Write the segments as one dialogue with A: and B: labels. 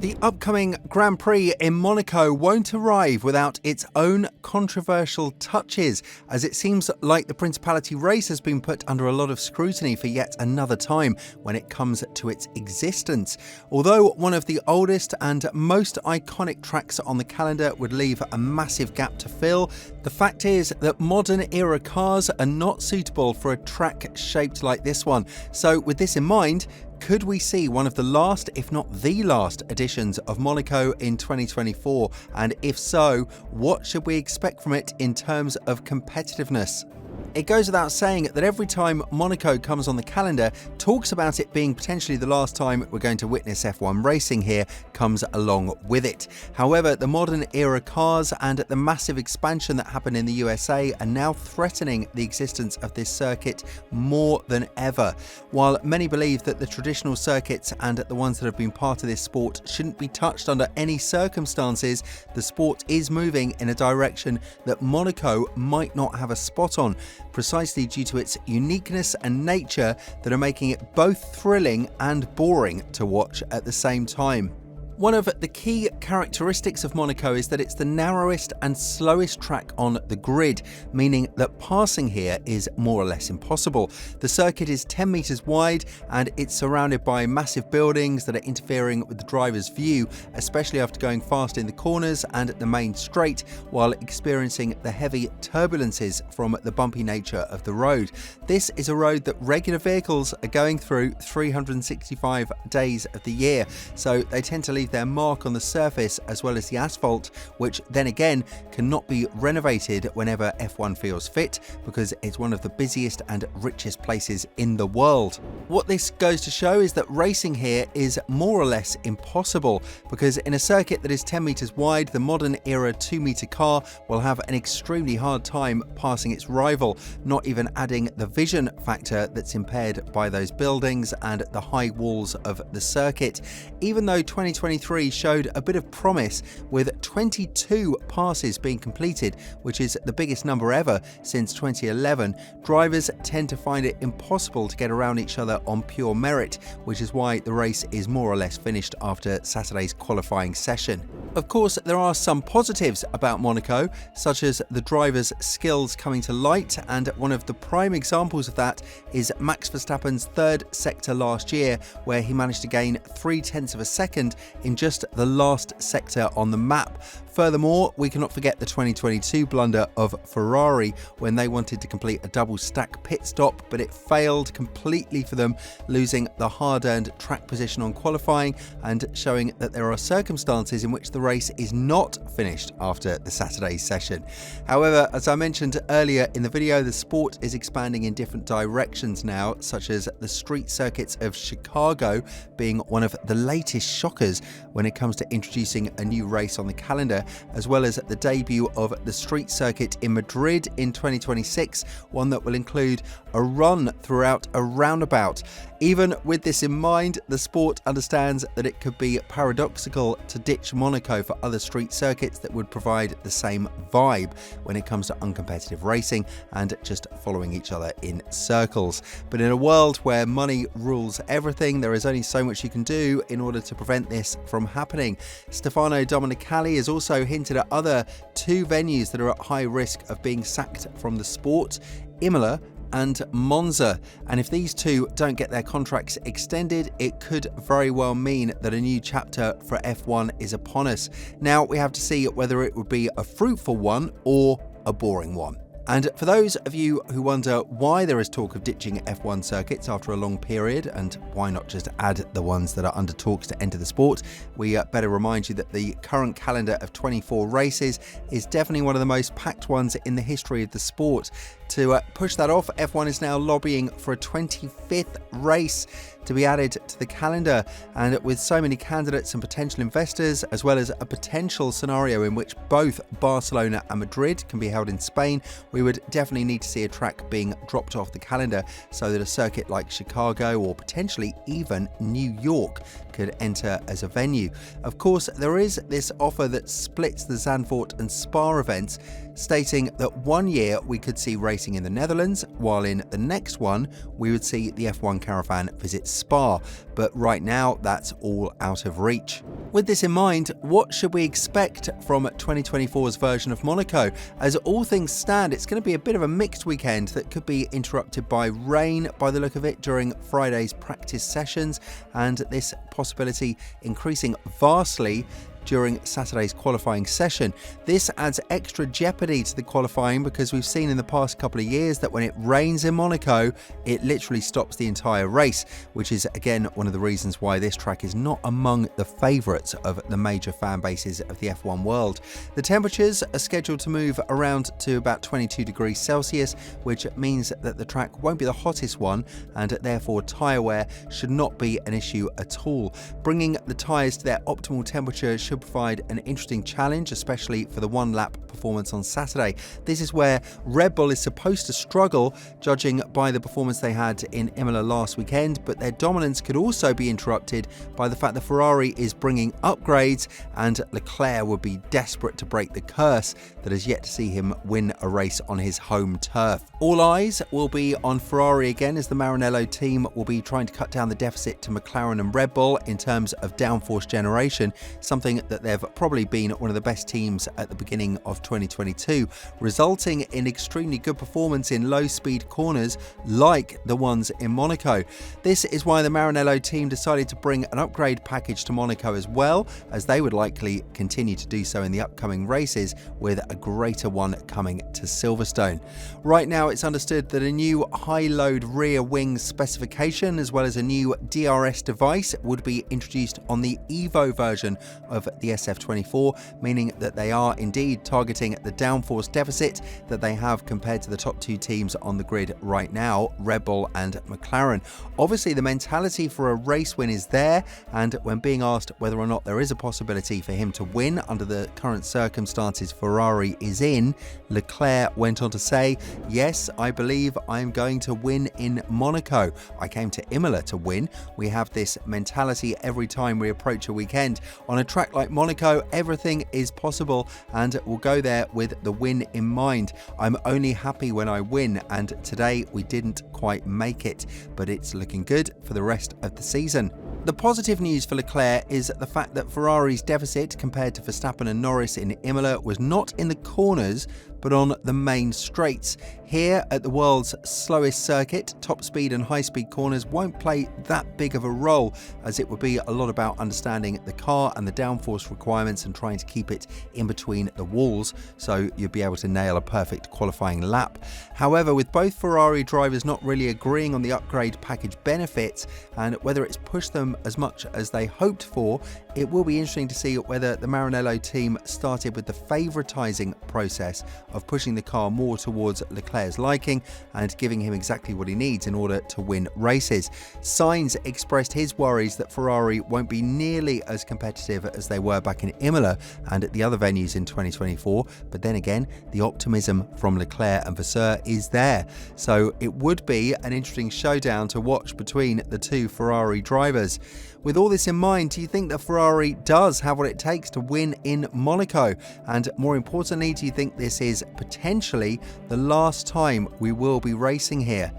A: The upcoming Grand Prix in Monaco won't arrive without its own controversial touches, as it seems like the Principality race has been put under a lot of scrutiny for yet another time when it comes to its existence. Although one of the oldest and most iconic tracks on the calendar would leave a massive gap to fill, the fact is that modern era cars are not suitable for a track shaped like this one. So with this in mind, could we see one of the last, if not the last, editions of Monaco in 2024? And if so, what should we expect from it in terms of competitiveness? It goes without saying that every time Monaco comes on the calendar, talks about it being potentially the last time we're going to witness F1 racing here comes along with it. However, the modern era cars and the massive expansion that happened in the USA are now threatening the existence of this circuit more than ever. While many believe that the traditional circuits and the ones that have been part of this sport shouldn't be touched under any circumstances, the sport is moving in a direction that Monaco might not have a spot on, precisely due to its uniqueness and nature that are making it both thrilling and boring to watch at the same time. One of the key characteristics of Monaco is that it's the narrowest and slowest track on the grid, meaning that passing here is more or less impossible. The circuit is 10 meters wide and it's surrounded by massive buildings that are interfering with the driver's view, especially after going fast in the corners and at the main straight, while experiencing the heavy turbulences from the bumpy nature of the road. This is a road that regular vehicles are going through 365 days of the year, so they tend to leave their mark on the surface as well as the asphalt, which then again cannot be renovated whenever F1 feels fit, because it's one of the busiest and richest places in the world. What this goes to show is that racing here is more or less impossible, because in a circuit that is 10 meters wide, the modern era 2-meter car will have an extremely hard time passing its rival, not even adding the vision factor that's impaired by those buildings and the high walls of the circuit. Even though 2023 showed a bit of promise, with 22 passes being completed, which is the biggest number ever since 2011, drivers tend to find it impossible to get around each other on pure merit, which is why the race is more or less finished after Saturday's qualifying session. Of course, there are some positives about Monaco, such as the drivers' skills coming to light, and one of the prime examples of that is Max Verstappen's third sector last year, where he managed to gain 0.3 of a second in just the last sector on the map. Furthermore, we cannot forget the 2022 blunder of Ferrari when they wanted to complete a double stack pit stop, but it failed completely for them, losing the hard-earned track position on qualifying and showing that there are circumstances in which the race is not finished after the Saturday session. However, as I mentioned earlier in the video, the sport is expanding in different directions now, such as the street circuits of Chicago being one of the latest shockers when it comes to introducing a new race on the calendar, as well as the debut of the street circuit in Madrid in 2026, one that will include a run throughout a roundabout. Even with this in mind, the sport understands that it could be paradoxical to ditch Monaco for other street circuits that would provide the same vibe when it comes to uncompetitive racing and just following each other in circles. But in a world where money rules everything, there is only so much you can do in order to prevent this from happening. Stefano Domenicali has also hinted at other two venues that are at high risk of being sacked from the sport: Imola and Monza. And if these two don't get their contracts extended, it could very well mean that a new chapter for F1 is upon us. Now we have to see whether it would be a fruitful one or a boring one. And for those of you who wonder why there is talk of ditching F1 circuits after a long period, and why not just add the ones that are under talks to enter the sport, we better remind you that the current calendar of 24 races is definitely one of the most packed ones in the history of the sport. To push that off, F1 is now lobbying for a 25th race to be added to the calendar, and with so many candidates and potential investors, as well as a potential scenario in which both Barcelona and Madrid can be held in Spain, we would definitely need to see a track being dropped off the calendar so that a circuit like Chicago or potentially even New York could enter as a venue. Of course, there is this offer that splits the Zandvoort and Spa events, stating that one year we could see racing in the Netherlands, while in the next one we would see the F1 caravan visit Spa, but right now that's all out of reach. With this in mind, what should we expect from 2024's version of Monaco? As all things stand, it's going to be a bit of a mixed weekend that could be interrupted by rain by the look of it during Friday's practice sessions, and this possibility increasing vastly during Saturday's qualifying session. This adds extra jeopardy to the qualifying because we've seen in the past couple of years that when it rains in Monaco, it literally stops the entire race, which is again one of the reasons why this track is not among the favourites of the major fan bases of the F1 world. The temperatures are scheduled to move around to about 22 degrees Celsius, which means that the track won't be the hottest one, and therefore tyre wear should not be an issue at all. Bringing the tyres to their optimal temperature should provide an interesting challenge, especially for the one-lap performance on Saturday. This is where Red Bull is supposed to struggle, judging by the performance they had in Imola last weekend, but their dominance could also be interrupted by the fact that Ferrari is bringing upgrades, and Leclerc would be desperate to break the curse that has yet to see him win a race on his home turf. All eyes will be on Ferrari again, as the Maranello team will be trying to cut down the deficit to McLaren and Red Bull in terms of downforce generation, something that they've probably been one of the best teams at the beginning of 2022, resulting in extremely good performance in low-speed corners like the ones in Monaco. This is why the Maranello team decided to bring an upgrade package to Monaco as well, as they would likely continue to do so in the upcoming races, with a greater one coming to Silverstone. Right now it's understood that a new high-load rear wing specification as well as a new DRS device would be introduced on the Evo version of the SF24, meaning that they are indeed targeting the downforce deficit that they have compared to the top two teams on the grid right now, Red Bull and McLaren. Obviously the mentality for a race win is there, and when being asked whether or not there is a possibility for him to win under the current circumstances Ferrari is in, Leclerc went on to say, "Yes, I believe I'm going to win in Monaco. I came to Imola to win. We have this mentality every time we approach a weekend. On a track like Monaco, everything is possible, and we'll go there with the win in mind. I'm only happy when I win, and today we didn't quite make it, but it's looking good for the rest of the season." The positive news for Leclerc is the fact that Ferrari's deficit compared to Verstappen and Norris in Imola was not in the corners, but on the main straights. Here at the world's slowest circuit, top speed and high speed corners won't play that big of a role, as it would be a lot about understanding the car and the downforce requirements and trying to keep it in between the walls, so you'd be able to nail a perfect qualifying lap. However, with both Ferrari drivers not really agreeing on the upgrade package benefits and whether it's pushed them as much as they hoped for, it will be interesting to see whether the Maranello team started with the favouritising process of pushing the car more towards Leclerc's liking and giving him exactly what he needs in order to win races. Sainz expressed his worries that Ferrari won't be nearly as competitive as they were back in Imola and at the other venues in 2024, but then again, the optimism from Leclerc and Vasseur is there. So it would be an interesting showdown to watch between the two Ferrari drivers. With all this in mind, do you think that Ferrari does have what it takes to win in Monaco? And more importantly, do you think this is potentially the last time we will be racing here?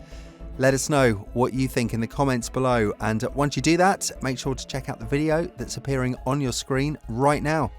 A: Let us know what you think in the comments below, and once you do that, make sure to check out the video that's appearing on your screen right now.